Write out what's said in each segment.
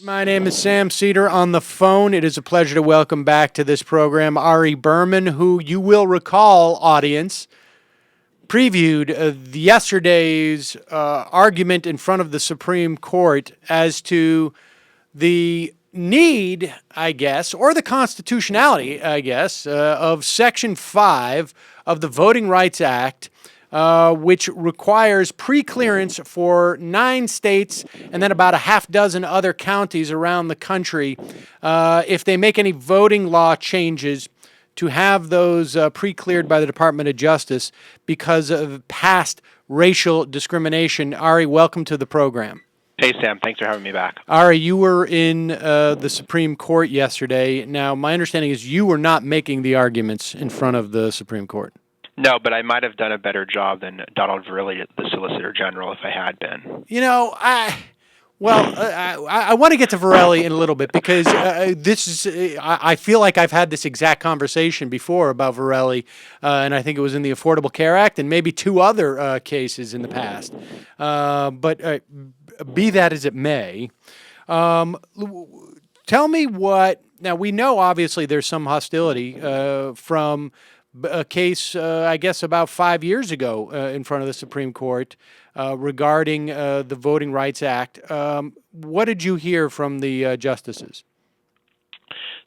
My name is Sam Seder on the phone. It is a pleasure to welcome back to this program Ari Berman, who you will recall, audience, previewed yesterday's argument in front of the Supreme Court as to the need, I guess, or the constitutionality, I guess, of Section 5 of the Voting Rights Act, which requires pre-clearance for 9 states and then about a half dozen other counties around the country if they make any voting law changes to have those pre-cleared by the Department of Justice because of past racial discrimination. Ari, welcome to the program. Hey, Sam. Thanks for having me back. Ari, you were in the Supreme Court yesterday. Now, my understanding is you were not making the arguments in front of the Supreme Court. No, but I might have done a better job than Donald Verrilli, the Solicitor General, if I had been. You know, I want to get to Verrilli in a little bit because I feel like I've had this exact conversation before about Verrilli, and I think it was in the Affordable Care Act and maybe 2 other cases in the past. But be that as it may, tell me what. Now, we know obviously there's some hostility from a case, I guess, about 5 years ago in front of the Supreme Court regarding the Voting Rights Act. What did you hear from the justices?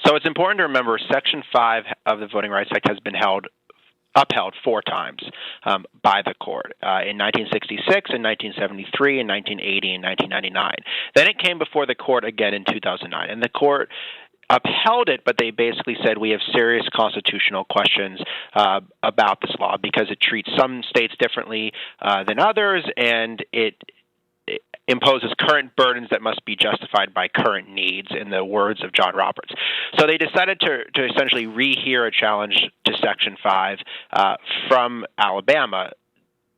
So it's important to remember Section 5 of the Voting Rights Act has been upheld 4 times by the court, in 1966, in 1973, in 1980, and 1999. Then it came before the court again in 2009, and the court upheld it, but they basically said we have serious constitutional questions about this law because it treats some states differently than others, and it imposes current burdens that must be justified by current needs, in the words of John Roberts. So they decided to essentially rehear a challenge to Section 5 from Alabama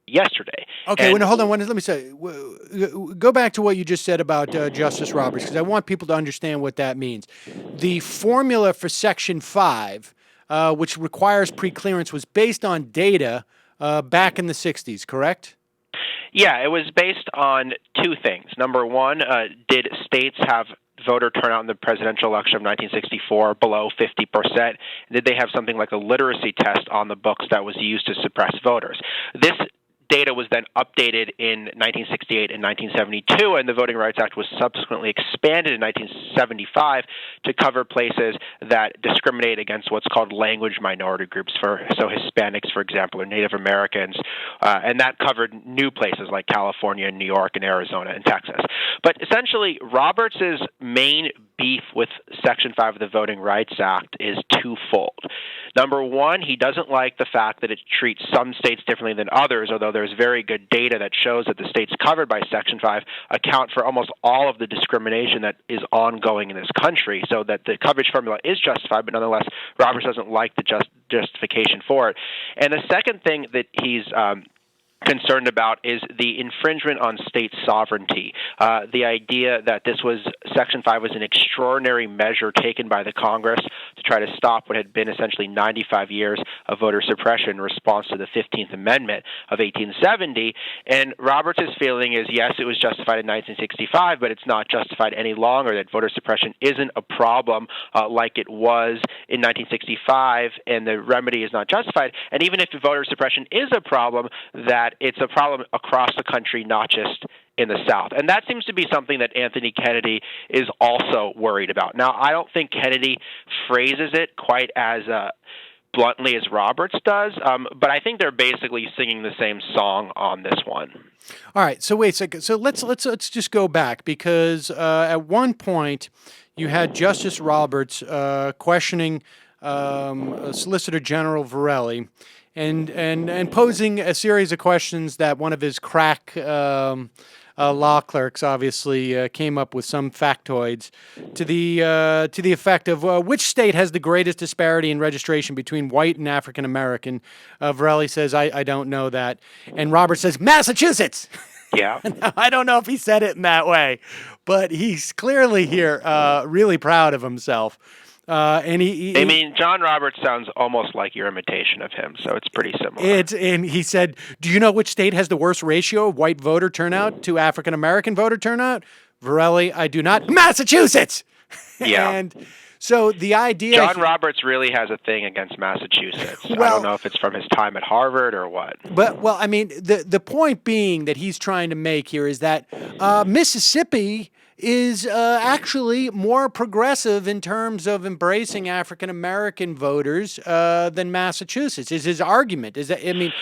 yesterday. Okay, hold on. Let me say, go back to what you just said about Justice Roberts, because I want people to understand what that means. The formula for Section 5, which requires preclearance, was based on data back in the 60s, correct? Yeah, it was based on 2 things. Number one, did states have voter turnout in the presidential election of 1964 below 50%? Did they have something like a literacy test on the books that was used to suppress voters? This data was then updated in 1968 and 1972, and the Voting Rights Act was subsequently expanded in 1975 to cover places that discriminate against what's called language minority groups, so Hispanics, for example, or Native Americans, and that covered new places like California, New York, and Arizona, and Texas. But essentially, Roberts' main beef with Section 5 of the Voting Rights Act is twofold. Number one, he doesn't like the fact that it treats some states differently than others, although there's very good data that shows that the states covered by Section 5 account for almost all of the discrimination that is ongoing in this country, so that the coverage formula is justified, but nonetheless, Roberts doesn't like the justification for it. And the second thing that he's concerned about is the infringement on state sovereignty. The idea that Section 5 was an extraordinary measure taken by the Congress to try to stop what had been essentially 95 years of voter suppression in response to the 15th Amendment of 1870. And Roberts' feeling is, yes, it was justified in 1965, but it's not justified any longer, that voter suppression isn't a problem like it was in 1965, and the remedy is not justified. And even if voter suppression is a problem, that it's a problem across the country, not just in the South. And that seems to be something that Anthony Kennedy is also worried about. Now, I don't think Kennedy phrases it quite as bluntly as Roberts does, but I think they're basically singing the same song on this one. All right, so wait a second. So let's just go back, because at one point you had Justice Roberts questioning Solicitor General Verrilli, and posing a series of questions that one of his crack law clerks obviously came up with some factoids to the effect of which state has the greatest disparity in registration between white and African American. Verrilli says, I don't know that. And Roberts says, Massachusetts! Yeah. Now, I don't know if he said it in that way, but he's clearly here really proud of himself. And I mean, John Roberts sounds almost like your imitation of him, so it's pretty similar. And he said, do you know which state has the worst ratio of white voter turnout to African-American voter turnout? Varelli, I do not. Massachusetts! Yeah. And so the idea... John Roberts really has a thing against Massachusetts. I don't know if it's from his time at Harvard or what. But, well, I mean, the point being that he's trying to make here is that Mississippi is actually more progressive in terms of embracing African American voters than Massachusetts. Is his argument? Is that, I mean...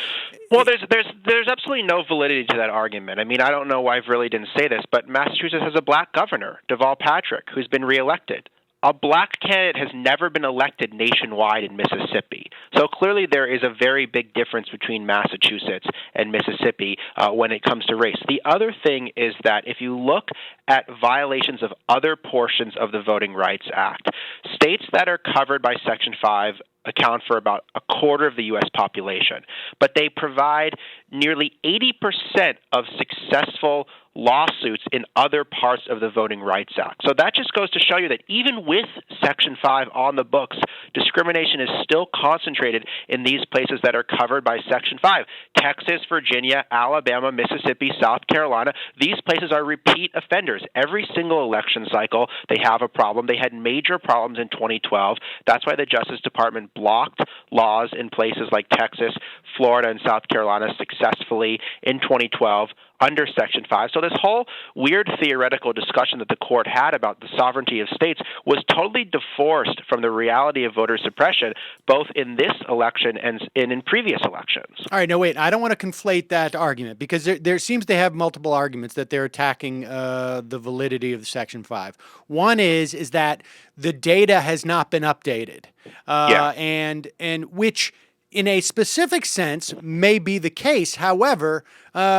Well, there's absolutely no validity to that argument. I mean, I don't know why Verrilli didn't say this, but Massachusetts has a black governor, Deval Patrick, who's been reelected. A black candidate has never been elected nationwide in Mississippi. So clearly there is a very big difference between Massachusetts and Mississippi when it comes to race. The other thing is that if you look at violations of other portions of the Voting Rights Act, states that are covered by Section 5 account for about a quarter of the U.S. population, but they provide nearly 80% of successful lawsuits in other parts of the Voting Rights Act. So that just goes to show you that even with Section 5 on the books, discrimination is still concentrated in these places that are covered by Section 5. Texas, Virginia, Alabama, Mississippi, South Carolina, these places are repeat offenders. Every single election cycle, they have a problem. They had major problems in 2012. That's why the Justice Department blocked laws in places like Texas, Florida, and South Carolina successfully in 2012 under Section 5. So this whole weird theoretical discussion that the court had about the sovereignty of states was totally divorced from the reality of voter suppression, both in this election and in previous elections. All right, no, wait. I don't want to conflate that argument because there seems to have multiple arguments that they're attacking the validity of Section 5. One is that the data has not been updated, and which in a specific sense may be the case. However,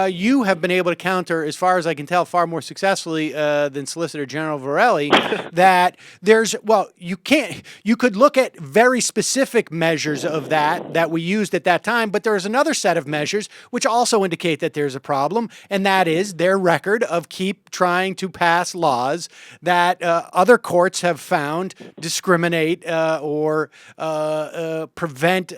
you have been able to counter, as far as I can tell, far more successfully than Solicitor General Verrilli, that you could look at very specific measures of that we used at that time, but there's another set of measures which also indicate that there's a problem, and that is their record of keep trying to pass laws that other courts have found discriminate or prevent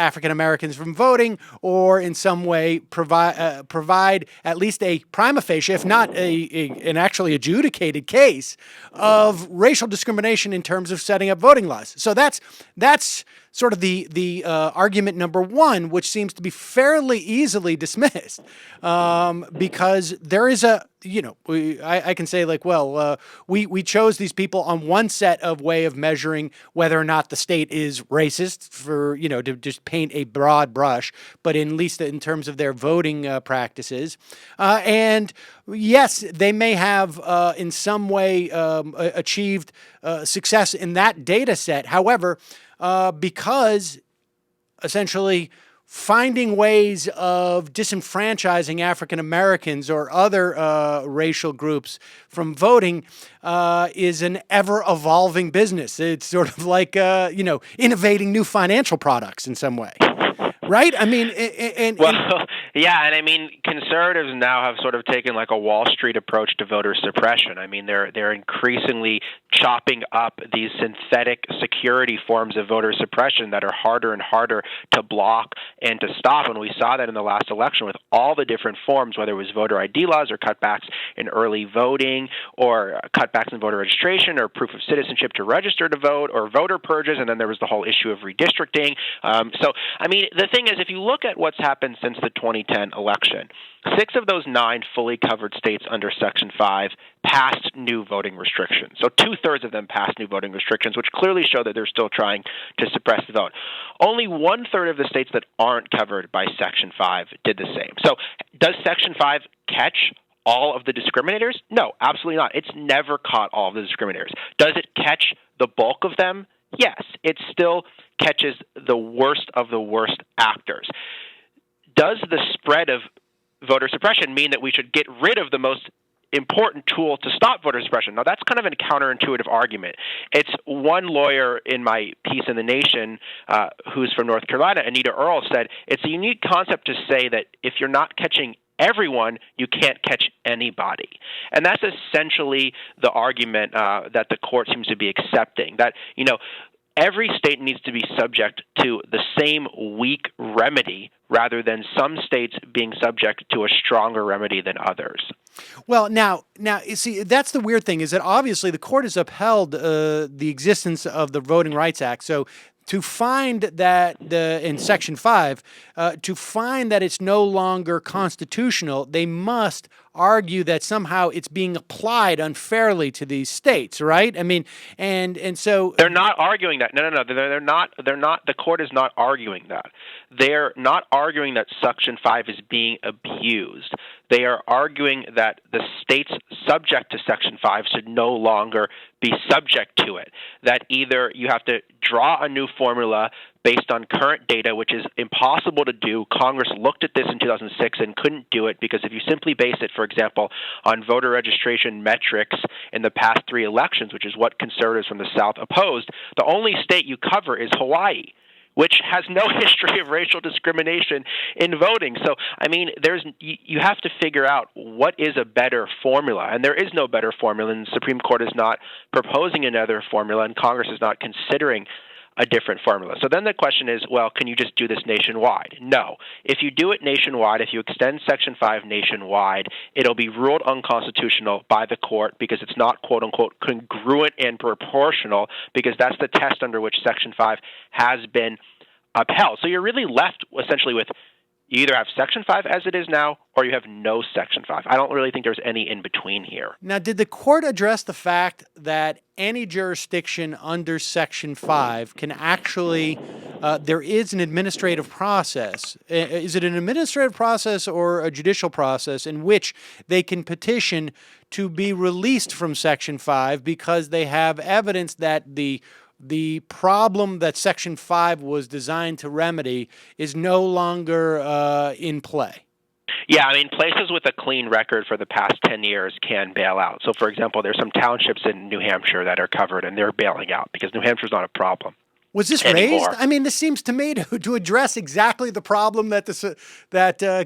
African Americans from voting, or in some way provide at least a prima facie, if not an actually adjudicated case of racial discrimination in terms of setting up voting laws. So that's sort of the argument number one, which seems to be fairly easily dismissed, because there is I can say we chose these people on one set of way of measuring whether or not the state is racist for, to just paint a broad brush, but at least in terms of their voting practices. And yes, they may have in some way achieved success in that data set. However, because essentially finding ways of disenfranchising African Americans or other racial groups from voting is an ever-evolving business. It's sort of like, innovating new financial products in some way. Right? I mean, and I mean, conservatives now have sort of taken like a Wall Street approach to voter suppression. I mean, they're increasingly chopping up these synthetic security forms of voter suppression that are harder and harder to block and to stop. And we saw that in the last election with all the different forms, whether it was voter ID laws or cutbacks in early voting or cutbacks in voter registration or proof of citizenship to register to vote or voter purges. And then there was the whole issue of redistricting. I mean, the thing is, if you look at what's happened since the 2010 election, 6 of those 9 fully covered states under Section 5 passed new voting restrictions. So 2/3 of them passed new voting restrictions, which clearly show that they're still trying to suppress the vote. Only 1/3 of the states that aren't covered by Section 5 did the same. So does Section 5 catch all of the discriminators? No, absolutely not. It's never caught all of the discriminators. Does it catch the bulk of them? Yes, it still catches the worst of the worst actors. Does the spread of voter suppression mean that we should get rid of the most important tool to stop voter suppression? Now, that's kind of a counterintuitive argument. It's one lawyer in my piece in The Nation, who's from North Carolina, Anita Earle, said, it's a unique concept to say that if you're not catching everyone, you can't catch anybody. And that's essentially the argument that the court seems to be accepting, that, every state needs to be subject to the same weak remedy rather than some states being subject to a stronger remedy than others. Well, now, you see, that's the weird thing, is that obviously the court has upheld the existence of the Voting Rights Act. So to find that in Section 5, to find that it's no longer constitutional, they must argue that somehow it's being applied unfairly to these states, right? I mean, and so they're not arguing that. No. They're not. The court is not arguing that. They're not arguing that Section 5 is being abused. They are arguing that the states subject to Section 5 should no longer be subject to it. That either you have to draw a new formula based on current data, which is impossible to do. Congress looked at this in 2006 and couldn't do it because if you simply base it, for example, on voter registration metrics in the past 3 elections, which is what conservatives from the South opposed, the only state you cover is Hawaii, which has no history of racial discrimination in voting. So, I mean, you have to figure out what is a better formula, and there is no better formula, and the Supreme Court is not proposing another formula, and Congress is not considering a different formula. So then the question is, well, can you just do this nationwide? No. If you do it nationwide, if you extend Section 5 nationwide, it'll be ruled unconstitutional by the court because it's not, quote-unquote, congruent and proportional, because that's the test under which Section 5 has been upheld. So you're really left essentially with you either have Section 5 as it is now or you have no Section 5. I don't really think there's any in between here. Now, did the court address the fact that any jurisdiction under Section 5 can actually, there is an administrative process. Is it an administrative process or a judicial process in which they can petition to be released from Section 5 because they have evidence that the problem that Section 5 was designed to remedy is no longer in play? Yeah, I mean, places with a clean record for the past 10 years can bail out. So, for example, there's some townships in New Hampshire that are covered, and they're bailing out because New Hampshire's not a problem. Was this anymore. raised? I mean, this seems to me to address exactly the problem that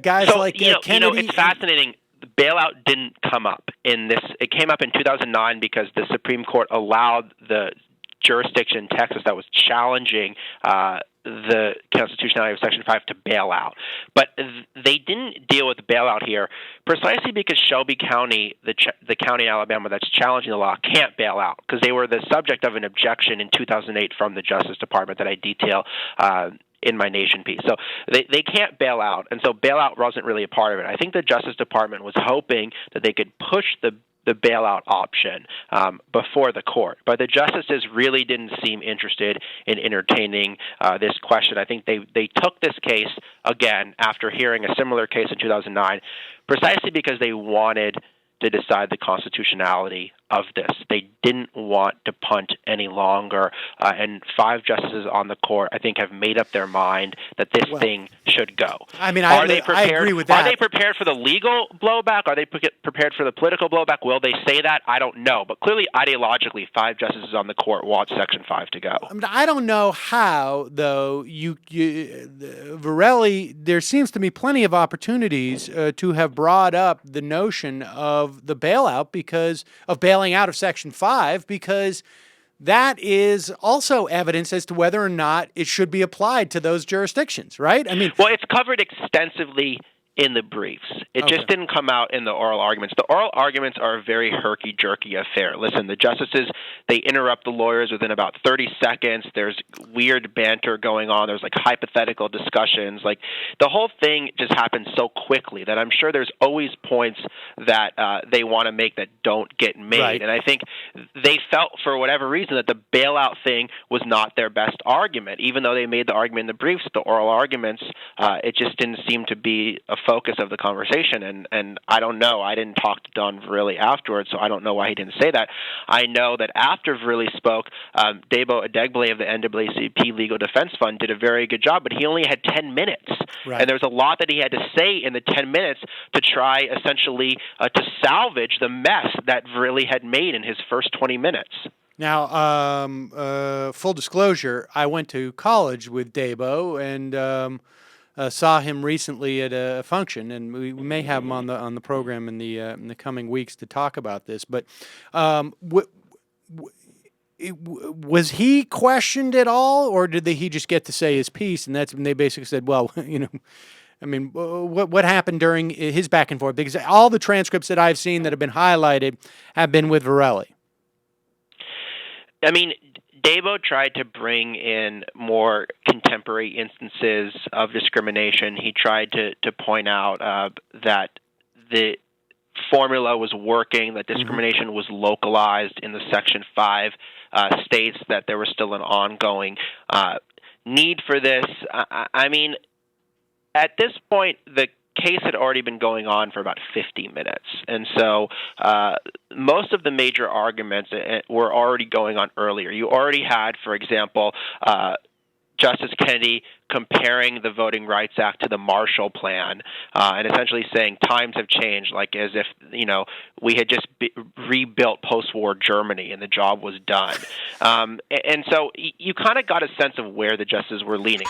guys like Kennedy. It's fascinating. The bailout didn't come up in this. It came up in 2009 because the Supreme Court allowed the jurisdiction in Texas that was challenging the constitutionality of Section 5 to bail out. But they didn't deal with the bailout here precisely because Shelby County, the county in Alabama that's challenging the law, can't bail out because they were the subject of an objection in 2008 from the Justice Department that I detail in my Nation piece. So they can't bail out, and so bailout wasn't really a part of it. I think the Justice Department was hoping that they could push the bailout option before the court. But the justices really didn't seem interested in entertaining this question. I think they took this case, again, after hearing a similar case in 2009, precisely because they wanted to decide the constitutionality of this. They didn't want to punt any longer, and 5 justices on the court, I think, have made up their mind that this thing should go. I mean, I agree with that. Are they prepared for the legal blowback? Are they prepared for the political blowback? Will they say that? I don't know. But clearly, ideologically, 5 justices on the court want Section 5 to go. I mean, I don't know how, though, Varelli, there seems to be plenty of opportunities to have brought up the notion of the bailout because of bailing out of Section 5, because that is also evidence as to whether or not it should be applied to those jurisdictions, right? I mean, well, it's covered extensively in the briefs. It just didn't come out in the oral arguments. The oral arguments are a very herky-jerky affair. Listen, the justices, they interrupt the lawyers within about 30 seconds. There's weird banter going on. There's like hypothetical discussions. Like the whole thing just happens so quickly that I'm sure there's always points that they want to make that don't get made. Right. And I think they felt for whatever reason that the bailout thing was not their best argument. Even though they made the argument in the briefs, the oral arguments, it just didn't seem to be a focus of the conversation, and I don't know. I didn't talk to Don Verrilli afterwards, so I don't know why he didn't say that. I know that after Verrilli spoke, Debo Adegbile of the NAACP Legal Defense Fund did a very good job, but he only had 10 minutes. Right. And there's a lot that he had to say in the 10 minutes to try essentially to salvage the mess that Verrilli had made in his first 20 minutes. Now, full disclosure, I went to college with Debo and saw him recently at a function, and we may have him on the program in the coming weeks to talk about this. But Was he questioned at all, or did he just get to say his piece? And that's when they basically said, well, I mean, what happened during his back and forth? Because all the transcripts that I've seen that have been highlighted have been with Varelli. I mean, Dabo tried to bring in more contemporary instances of discrimination. He tried to point out that the formula was working, that discrimination was localized in the Section 5 states, that there was still an ongoing need for this. I mean, at this point, the case had already been going on for about 50 minutes. And so most of the major arguments were already going on earlier. You already had, for example, Justice Kennedy comparing the Voting Rights Act to the Marshall Plan and essentially saying times have changed, like as if, we had just rebuilt post-war Germany and the job was done. And so you kind of got a sense of where the justices were leaning.